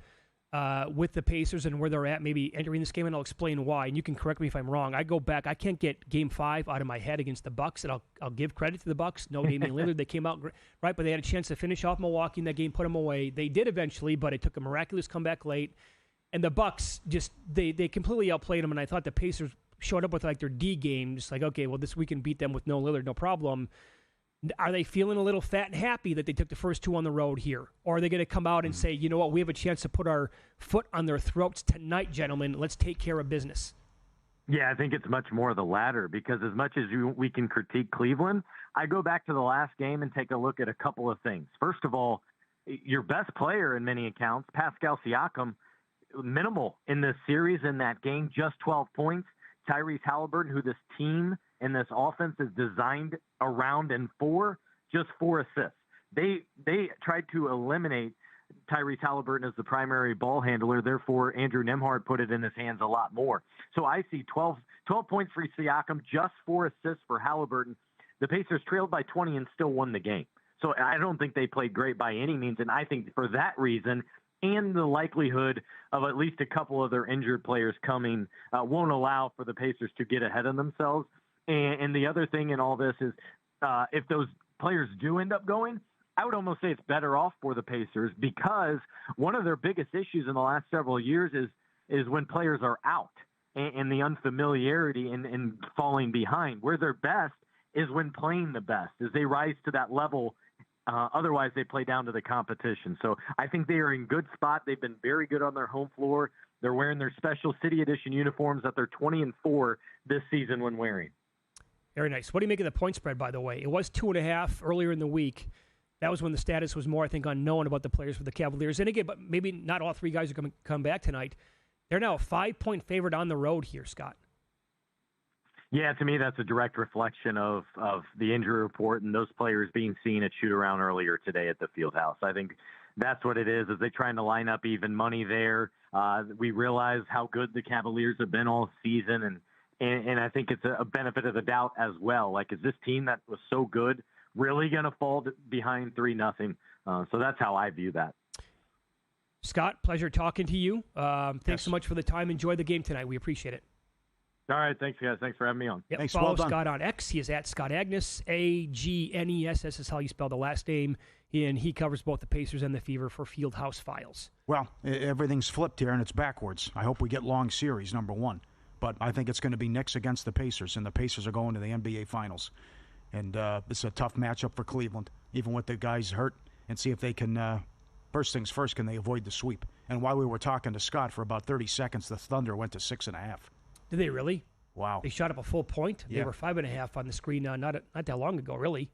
Speaker 4: with the Pacers and where they're at maybe entering this game, and I'll explain why. And you can correct me if I'm wrong. I go back. I can't get Game 5 out of my head against the Bucks, and I'll give credit to the Bucks. No Damian Lillard. They came out right, but they had a chance to finish off Milwaukee in that game, put them away. They did eventually, but it took a miraculous comeback late. And the Bucks just they completely outplayed them, and I thought the Pacers showed up with like their D game, just like, okay, well, we can beat them with no Lillard, no problem. Are they feeling a little fat and happy that they took the first 2 on the road here? Or are they going to come out and say, you know what, we have a chance to put our foot on their throats tonight, gentlemen. Let's take care of business.
Speaker 10: Yeah, I think it's much more the latter, because as much as we can critique Cleveland, I go back to the last game and take a look at a couple of things. First of all, your best player in many accounts, Pascal Siakam, minimal in this series in that game, just 12 points. Tyrese Halliburton, who this team and this offense is designed around and for, just 4 assists. They tried to eliminate Tyrese Halliburton as the primary ball handler. Therefore, Andrew Nembhard put it in his hands a lot more. So I see 12 points for Siakam, just 4 assists for Halliburton. The Pacers trailed by 20 and still won the game. So I don't think they played great by any means. And I think for that reason, and the likelihood of at least a couple of their injured players coming won't allow for the Pacers to get ahead of themselves. And the other thing in all this is if those players do end up going, I would almost say it's better off for the Pacers, because one of their biggest issues in the last several years is when players are out and the unfamiliarity and falling behind. Where they're best is when playing the best, as they rise to that level. Otherwise, they play down to the competition. So I think they are in good spot. They've been very good on their home floor. They're wearing their special City Edition uniforms that they're 20-4 this season when wearing.
Speaker 4: Very nice. What do you make of the point spread, by the way? It was 2.5 earlier in the week. That was when the status was more, I think, unknown about the players for the Cavaliers. And again, but maybe not all 3 guys are going to come back tonight. They're now a 5-point favorite on the road here, Scott.
Speaker 10: Yeah, to me, that's a direct reflection of the injury report and those players being seen at shoot-around earlier today at the Fieldhouse. I think that's what it is they're trying to line up even money there. We realize how good the Cavaliers have been all season, and I think it's a benefit of the doubt as well. Like, is this team that was so good really going to fall behind 3-0? So that's how I view that.
Speaker 4: Scott, pleasure talking to you. Thanks so much for the time. Enjoy the game tonight. We appreciate it.
Speaker 10: All right, thanks, guys. Thanks for having me on.
Speaker 4: Yep,
Speaker 5: thanks.
Speaker 4: follow
Speaker 5: Well
Speaker 4: Scott on X. He is at Scott Agnes, Agnes. Is how you spell the last name. And he covers both the Pacers and the Fever for Fieldhouse Files.
Speaker 5: Well, everything's flipped here, and it's backwards. I hope we get long series, number one. But I think it's going to be Knicks against the Pacers, and the Pacers are going to the NBA Finals. And it's a tough matchup for Cleveland, even with the guys hurt, and see if they can, first things first, can they avoid the sweep. And while we were talking to Scott for about 30 seconds, the Thunder went to 6.5.
Speaker 4: Did they really?
Speaker 5: Wow.
Speaker 4: They shot up a full point.
Speaker 5: Yeah.
Speaker 4: They were 5.5 on the screen not that long ago, really.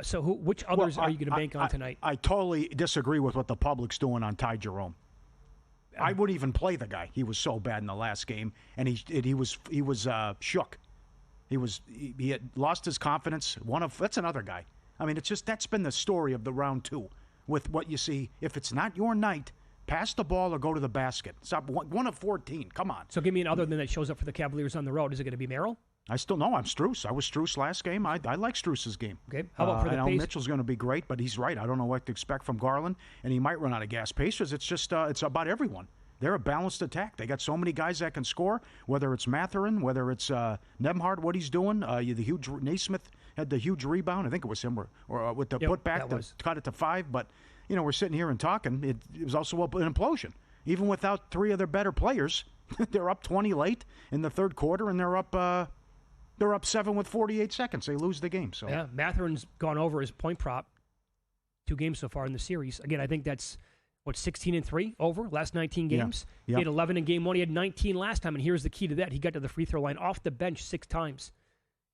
Speaker 4: So which others are you going to bank on tonight?
Speaker 5: I totally disagree with what the public's doing on Ty Jerome. I wouldn't even play the guy. He was so bad in the last game, and he was shook. He had lost his confidence. That's another guy. I mean, it's just that's been the story of the round 2 with what you see. If it's not your night, pass the ball or go to the basket. Stop 1 of 14. Come on.
Speaker 4: So give me an other than that shows up for the Cavaliers on the road. Is it going to be Merrill?
Speaker 5: I still know I'm Strus. I was Strus last game. I like Strus's game.
Speaker 4: Okay. How about for the Pacers?
Speaker 5: Mitchell's going to be great, but he's right. I don't know what to expect from Garland, and he might run out of gas. Pacers, it's just it's about everyone. They're a balanced attack. They got so many guys that can score, whether it's Mathurin, whether it's Nembhard, what he's doing. The huge Naismith had the huge rebound. I think it was him, or with the putback to cut it to 5. But, we're sitting here and talking. It was also an implosion. Even without 3 of their better players, they're up 20 late in the third quarter, and they're up 7 with 48 seconds. They lose the game. So
Speaker 4: yeah, Mathurin's gone over his point prop 2 games so far in the series. Again, I think that's 16-3 over last 19 games.
Speaker 5: Yeah.
Speaker 4: He had 11 in game 1. He had 19 last time, and here's the key to that: he got to the free throw line off the bench 6 times.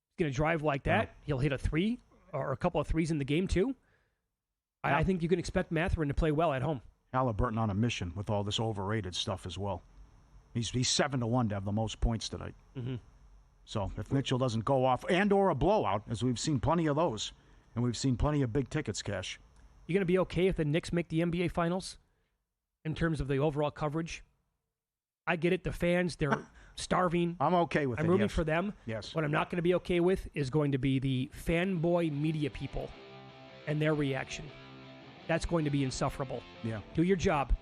Speaker 4: He's going to drive like that. He'll hit a 3 or a couple of 3s in the game too. I think you can expect Mathurin to play well at home.
Speaker 5: Halliburton on a mission with all this overrated stuff as well. He's 7-1 to have the most points tonight.
Speaker 4: Mm-hmm.
Speaker 5: So if Mitchell doesn't go off or a blowout, as we've seen plenty of those, and we've seen plenty of big tickets cash.
Speaker 4: You going to be okay if the Knicks make the NBA Finals in terms of the overall coverage? I get it. The fans, they're starving.
Speaker 5: I'm okay with it.
Speaker 4: I'm rooting
Speaker 5: yes.
Speaker 4: for them.
Speaker 5: Yes.
Speaker 4: What I'm not going to be okay with is going to be the fanboy media people and their reaction. That's going to be insufferable.
Speaker 5: Yeah.
Speaker 4: Do your job.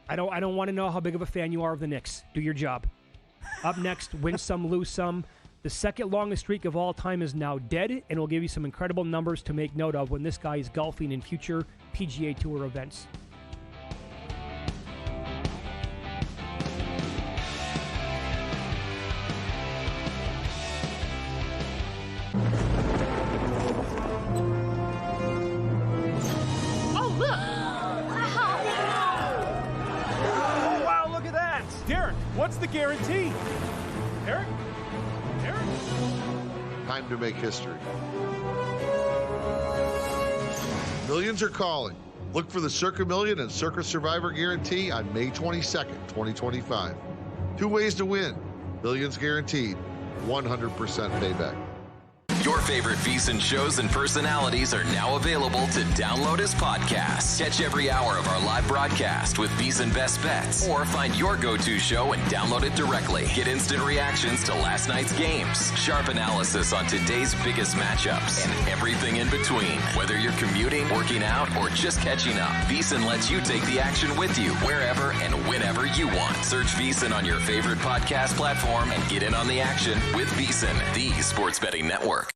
Speaker 4: I don't want to know how big of a fan you are of the Knicks. Do your job. Up next, win some, lose some. The second longest streak of all time is now dead, and we'll give you some incredible numbers to make note of when this guy is golfing in future PGA Tour events.
Speaker 11: Oh, look!
Speaker 12: Oh, wow, look at that! Derek, what's the guarantee? Derek?
Speaker 6: Time to make history. Millions are calling. Look for the Circa Million and Circa Survivor guarantee on May 22nd, 2025. 2 ways to win. Millions guaranteed. 100% payback.
Speaker 13: Your favorite Vsin shows and personalities are now available to download as podcasts. Catch every hour of our live broadcast with Vsin Best Bets, or find your go-to show and download it directly. Get instant reactions to last night's games, sharp analysis on today's biggest matchups, and everything in between. Whether you're commuting, working out, or just catching up, Vsin lets you take the action with you wherever and whenever you want. Search Vsin on your favorite podcast platform and get in on the action with Vsin, the sports betting network.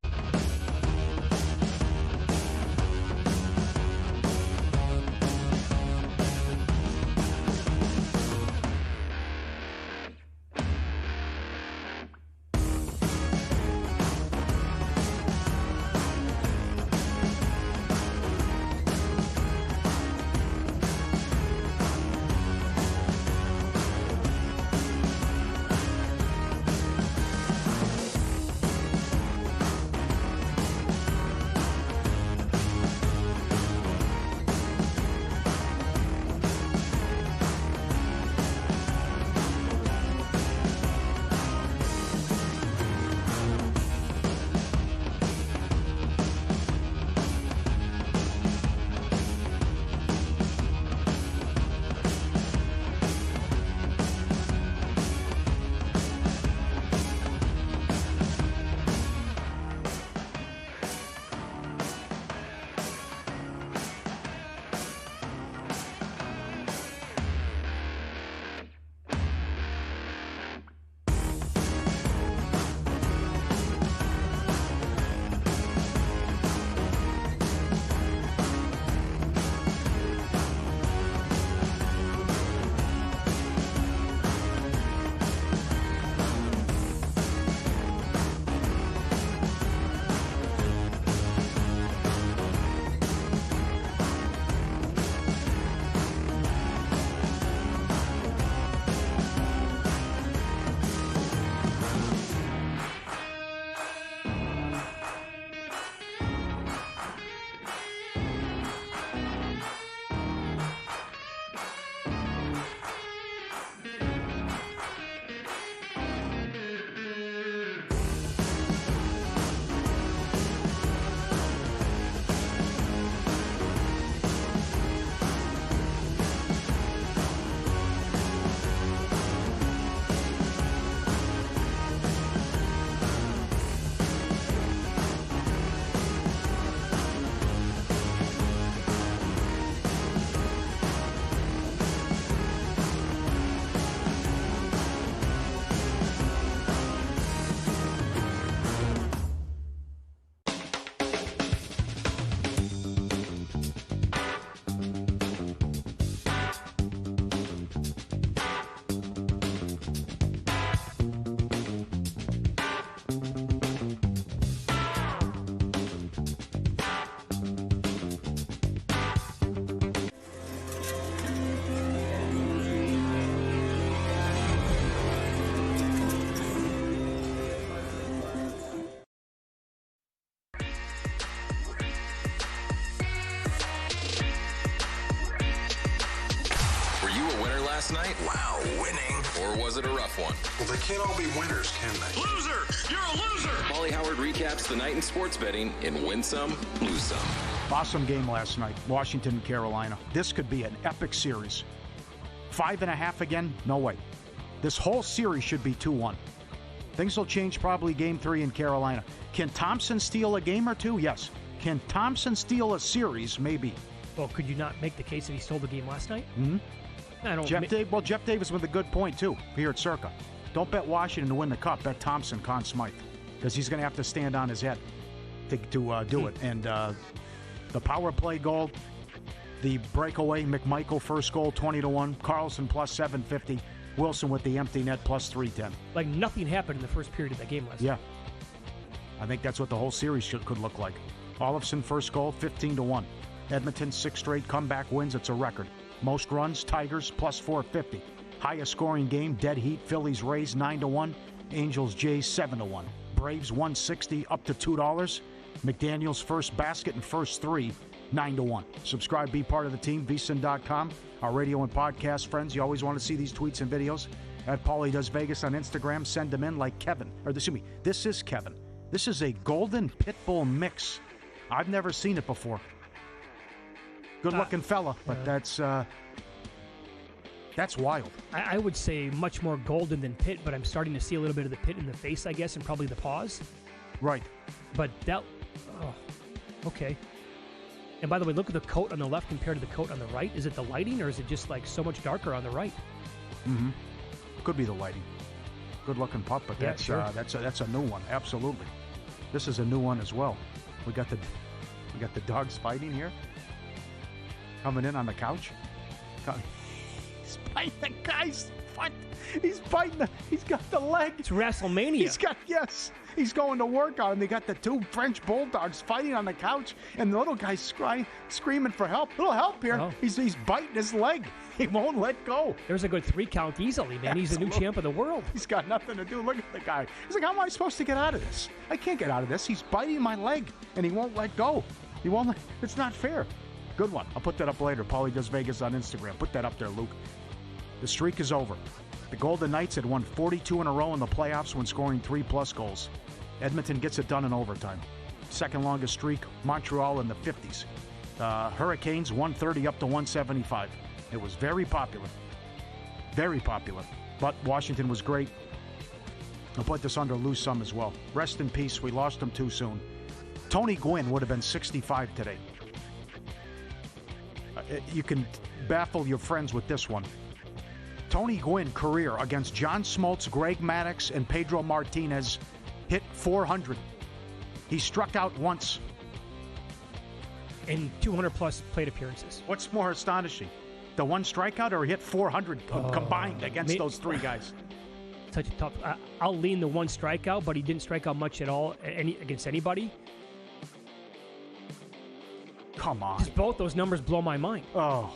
Speaker 13: last night?
Speaker 2: Wow, winning.
Speaker 13: Or was it a rough one?
Speaker 2: Well, they can't all be winners, can they?
Speaker 3: Loser! You're a loser!
Speaker 13: Paulie Howard recaps the night in sports betting in Win Some, Lose Some.
Speaker 5: Awesome game last night, Washington and Carolina. This could be an epic series. 5.5 again? No way. This whole series should be 2-1. Things will change probably game 3 in Carolina. Can Thompson steal a game or two? Yes. Can Thompson steal a series? Maybe.
Speaker 4: Well, could you not make the case that he stole the game last night?
Speaker 5: Mm-hmm.
Speaker 4: Jeff
Speaker 5: Davis with a good point, too, here at Circa. Don't bet Washington to win the Cup. Bet Thompson, Conn Smythe, because he's going to have to stand on his head to do it. And the power play goal, the breakaway, McMichael first goal, 20-1. Carlson plus 750. Wilson with the empty net plus 310.
Speaker 4: Like nothing happened in the first period of that game last night.
Speaker 5: I think that's what the whole series could look like. Olofsson first goal, 15-1. Edmonton 6 straight comeback wins. It's a record. Most runs, Tigers plus 450. Highest scoring game, dead heat, Phillies Rays 9-1. Angels Jays 7-1. Braves 160 up to $2. McDaniel's first basket and first 3 9-1. Subscribe, be part of the team. Vsin.com. Our radio and podcast friends. You always want to see these tweets and videos. At Paulie Does Vegas on Instagram. Send them in like Kevin. This is Kevin. This is a golden pit bull mix. I've never seen it before. Good-looking fella, but that's wild.
Speaker 4: I would say much more golden than pit, but I'm starting to see a little bit of the pit in the face, I guess, and probably the paws.
Speaker 5: Right.
Speaker 4: But okay. And by the way, look at the coat on the left compared to the coat on the right. Is it the lighting, or is it just like so much darker on the right?
Speaker 5: Mm-hmm. Could be the lighting. Good-looking pup, but
Speaker 4: Yeah, sure.
Speaker 5: that's a new one. Absolutely. This is a new one as well. We got the dogs fighting here. Coming in on the couch. He's biting the guy's foot. He's biting he's got the leg.
Speaker 4: It's WrestleMania.
Speaker 5: He's going to work on him. They got the 2 French bulldogs fighting on the couch, and the little guy's screaming for help. Little help here.
Speaker 4: Oh.
Speaker 5: He's biting his leg. He won't let go.
Speaker 4: There's a good 3 count easily, man. He's the new champ of the world.
Speaker 5: He's got nothing to do. Look at the guy. He's like, how am I supposed to get out of this? I can't get out of this. He's biting my leg, and he won't let go. It's not fair. Good one. I'll put that up later. Paulie Does Vegas on Instagram. Put that up there, Luke. The streak is over. The Golden Knights had won 42 in a row in the playoffs when scoring 3+ goals. Edmonton gets it done in overtime. Second longest streak, Montreal in the 50s. Hurricanes 130 up to 175. It was very popular. Very popular. But Washington was great. I'll put this under lose some as well. Rest in peace. We lost him too soon. Tony Gwynn would have been 65 today. You can baffle your friends with this one. Tony Gwynn career against John Smoltz, Greg Maddux, and Pedro Martinez hit 400. He struck out once.
Speaker 4: In 200-plus plate appearances.
Speaker 5: What's more astonishing? The one strikeout, or he hit 400 combined against those 3 guys?
Speaker 4: Such a tough... I'll lean the one strikeout, but he didn't strike out much at all against anybody.
Speaker 5: Come on.
Speaker 4: Just both those numbers blow my mind.
Speaker 5: Oh,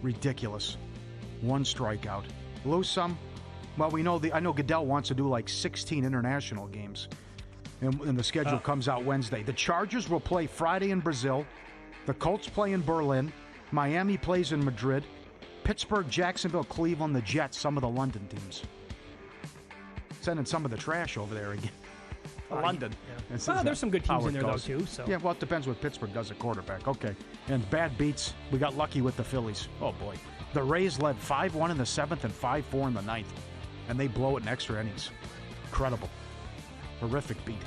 Speaker 5: ridiculous. One strikeout. Lose some? Well, I know Goodell wants to do like 16 international games. And the schedule comes out Wednesday. The Chargers will play Friday in Brazil. The Colts play in Berlin. Miami plays in Madrid. Pittsburgh, Jacksonville, Cleveland, the Jets, some of the London teams. Sending some of the trash over there again. London.
Speaker 4: Yeah. Well, there's some good teams in there, though, too. So.
Speaker 5: Yeah, well, it depends what Pittsburgh does at quarterback. Okay. And bad beats. We got lucky with the Phillies. Oh, boy. The Rays led 5-1 in the 7th and 5-4 in the 9th. And they blow it in extra innings. Incredible. Horrific beat.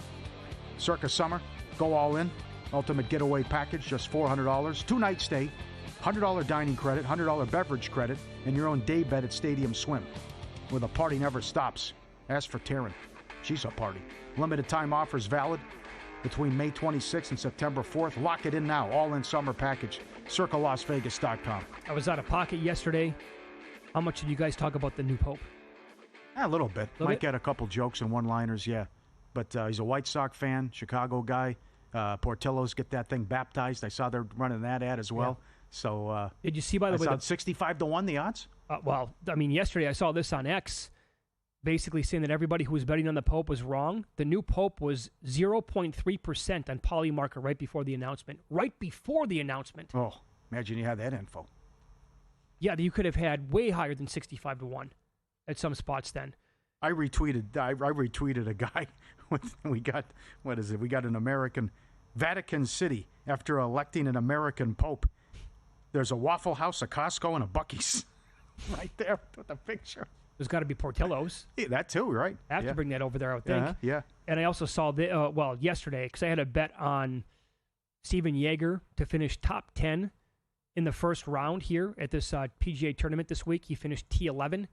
Speaker 5: Circa Summer. Go all in. Ultimate getaway package, just $400. 2-night stay. $100 dining credit. $100 beverage credit. And your own day bed at Stadium Swim. Where the party never stops. Ask for Taryn. She's a party. Limited time offers valid between May 26th and September 4th. Lock it in now. All-in summer package. CircaLasVegas.com.
Speaker 4: I was out of pocket yesterday. How much did you guys talk about the new Pope?
Speaker 5: A little bit. Might get a couple jokes and one-liners, yeah. But he's a White Sox fan, Chicago guy. Portillo's get that thing baptized. I saw they're running that ad as well. Yeah. So
Speaker 4: did you see, by the way,
Speaker 5: 65-1 the odds?
Speaker 4: Well, I mean, yesterday I saw this on X, basically saying that everybody who was betting on the Pope was wrong. The new Pope was 0.3% on Polymarket right before the announcement. Right before the announcement.
Speaker 5: Oh, imagine you had that info.
Speaker 4: Yeah, you could have had way higher than 65-1 at some spots then.
Speaker 5: I retweeted a guy. We got an American Vatican City after electing an American pope. There's a Waffle House, a Costco, and a Buc-ee's right there with the picture.
Speaker 4: There's got to be Portillo's.
Speaker 5: Yeah, that too, right?
Speaker 4: I have to bring that over there, I would think.
Speaker 5: Yeah.
Speaker 4: And I also saw yesterday, because I had a bet on Steven Yeager to finish top 10 in the first round here at this PGA tournament this week. He finished T11.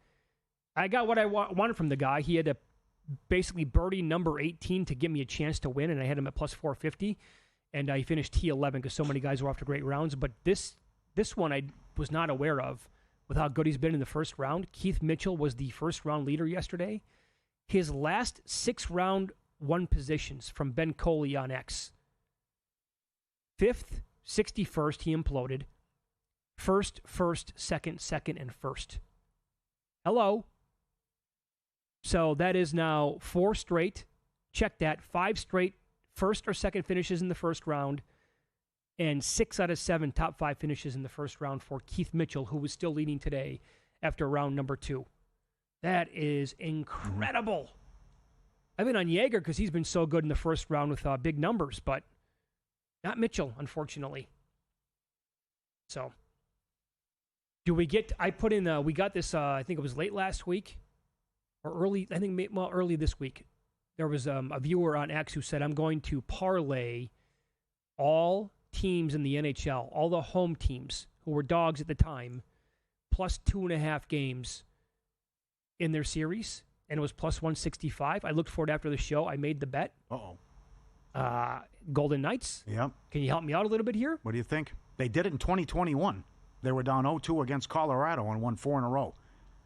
Speaker 4: I got what I wanted from the guy. He had to basically birdie number 18 to give me a chance to win, and I had him at plus 450. And he finished T11 because so many guys were off to great rounds. But this one I was not aware of with how good he's been in the first round. Keith Mitchell was the first round leader yesterday. His last 6 round one positions from Ben Coley on X. 5th, 61st, he imploded. First, second, and first. Hello. So that is now 4 straight. Check that. 5 straight first or second finishes in the first round. And 6 out of 7 top 5 finishes in the first round for Keith Mitchell, who was still leading today after round number 2. That is incredible. I've been on Yeager because he's been so good in the first round with big numbers, but not Mitchell, unfortunately. So, we got this, I think it was late last week, or early this week. There was a viewer on X who said, I'm going to parlay all teams in the NHL, all the home teams who were dogs at the time, plus 2.5 games in their series, and it was plus 165. I looked for it after the show. I made the bet. Golden Knights.
Speaker 5: Yep.
Speaker 4: Can you help me out a little bit here?
Speaker 5: What do you think? They did it in 2021. They were down 0-2 against Colorado and won 4 in a row.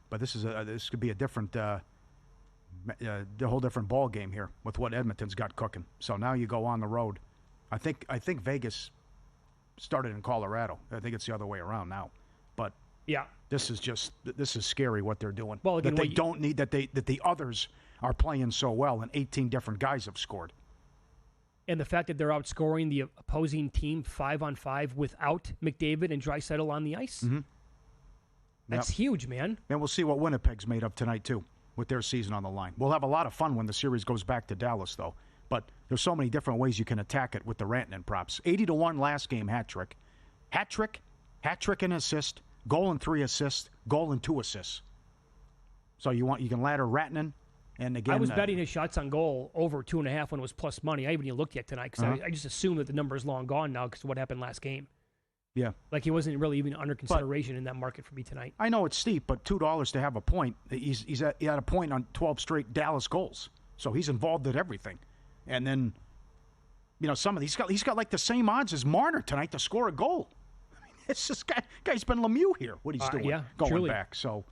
Speaker 5: But this could be a different, a whole different ball game here with what Edmonton's got cooking. So now you go on the road. I think Vegas started in Colorado. I think it's the other way around now. But
Speaker 4: yeah,
Speaker 5: this is scary what they're doing.
Speaker 4: Well, again,
Speaker 5: that the others are playing so well and 18 different guys have scored.
Speaker 4: And the fact that they're outscoring the opposing team 5-on-5 without McDavid and Draisaitl on the ice.
Speaker 5: Mm-hmm.
Speaker 4: That's huge, man.
Speaker 5: And we'll see what Winnipeg's made of tonight too, with their season on the line. We'll have a lot of fun when the series goes back to Dallas, though. But there's so many different ways you can attack it with the Rantanen props. 80-1 last game hat trick and assist, goal and 3 assists, goal and 2 assists. So you can ladder Rantanen, and again
Speaker 4: I was betting his shots on goal over 2.5 when it was plus money. I haven't even looked yet tonight because I just assumed that the number is long gone now because of what happened last game.
Speaker 5: Yeah,
Speaker 4: like he wasn't really even under consideration in that market for me tonight.
Speaker 5: I know it's steep, but $2 to have a point. He's at a point on 12 straight Dallas goals, so he's involved in everything. And then, some of these he's got like the same odds as Marner tonight to score a goal. I mean, it's this guy's been Lemieux here. What he's doing, going
Speaker 4: truly.
Speaker 5: back. So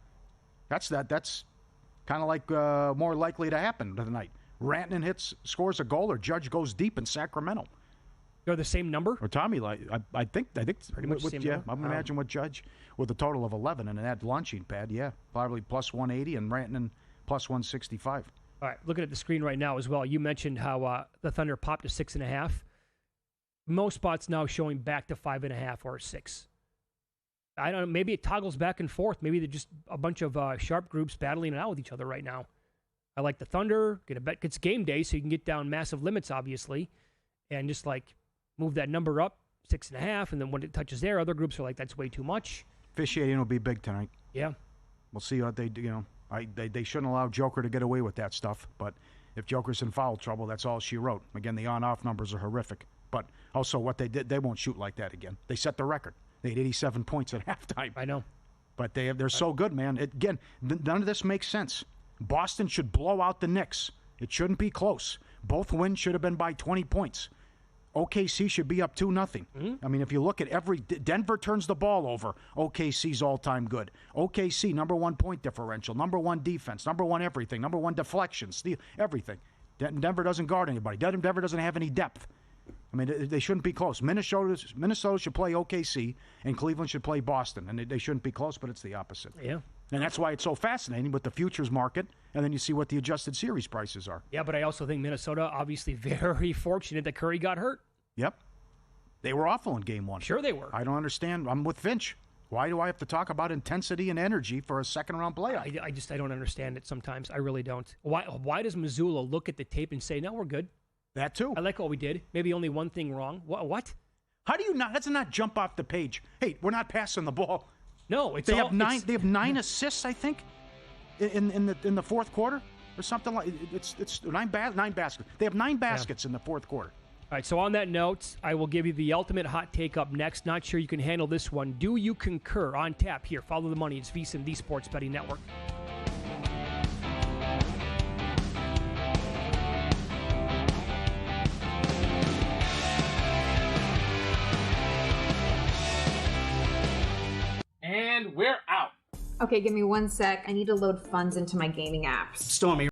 Speaker 5: that's kind of like more likely to happen tonight. Rantanen scores a goal, or Judge goes deep in Sacramento.
Speaker 4: They're the same number?
Speaker 5: Or Tommy, I think
Speaker 4: pretty much the same number.
Speaker 5: I'm imagine with Judge with a total of 11 and that launching pad, probably plus 180 and Rantanen plus 165.
Speaker 4: All right, looking at the screen right now as well, you mentioned how the Thunder popped to 6.5. Most spots now showing back to 5.5 or 6. I don't know, maybe it toggles back and forth. Maybe they're just a bunch of sharp groups battling it out with each other right now. I like the Thunder. Get a bet. It's game day, so you can get down massive limits, obviously, and just move that number up 6.5, and then when it touches there, other groups are like, that's way too much.
Speaker 5: Officiating will be big tonight.
Speaker 4: Yeah.
Speaker 5: We'll see what they do. They shouldn't allow Joker to get away with that stuff, but if Joker's in foul trouble, that's all she wrote. Again, the on-off numbers are horrific, but also what they did, they won't shoot like that again. They set the record. They had 87 points at halftime.
Speaker 4: I know.
Speaker 5: But they're so good, man. Again, none of this makes sense. Boston should blow out the Knicks. It shouldn't be close. Both wins should have been by 20 points. OKC should be up 2-0. Mm-hmm. I mean, if you look at Denver turns the ball over. OKC's all-time good. OKC, number 1 point differential, number 1 defense, number 1 everything, number 1 deflections, everything. Denver doesn't guard anybody. Denver doesn't have any depth. I mean, they shouldn't be close. Minnesota should play OKC, and Cleveland should play Boston. And they shouldn't be close, but it's the opposite.
Speaker 4: Yeah.
Speaker 5: And that's why it's so fascinating with the futures market, and then you see what the adjusted series prices are.
Speaker 4: Yeah, but I also think Minnesota, obviously very fortunate that Curry got hurt.
Speaker 5: Yep. They were awful in Game 1.
Speaker 4: Sure they were.
Speaker 5: I don't understand. I'm with Finch. Why do I have to talk about intensity and energy for a second-round playoff?
Speaker 4: I don't understand it sometimes. I really don't. Why does Missoula look at the tape and say, no, we're good?
Speaker 5: That too.
Speaker 4: I like what we did. Maybe only one thing wrong. What?
Speaker 5: How do you not? That's not jump off the page. Hey, we're not passing the ball.
Speaker 4: No,
Speaker 5: They have 9 assists, I think, in the fourth quarter or something like. It's 9 baskets. They have 9 baskets in the fourth quarter.
Speaker 4: All right, so on that note, I will give you the ultimate hot take up next. Not sure you can handle this one. Do you concur? On tap here. Follow the money. It's Vsin, the Sports Betting Network.
Speaker 12: And we're out.
Speaker 11: Okay, give me 1 sec. I need to load funds into my gaming apps.
Speaker 12: Stormy.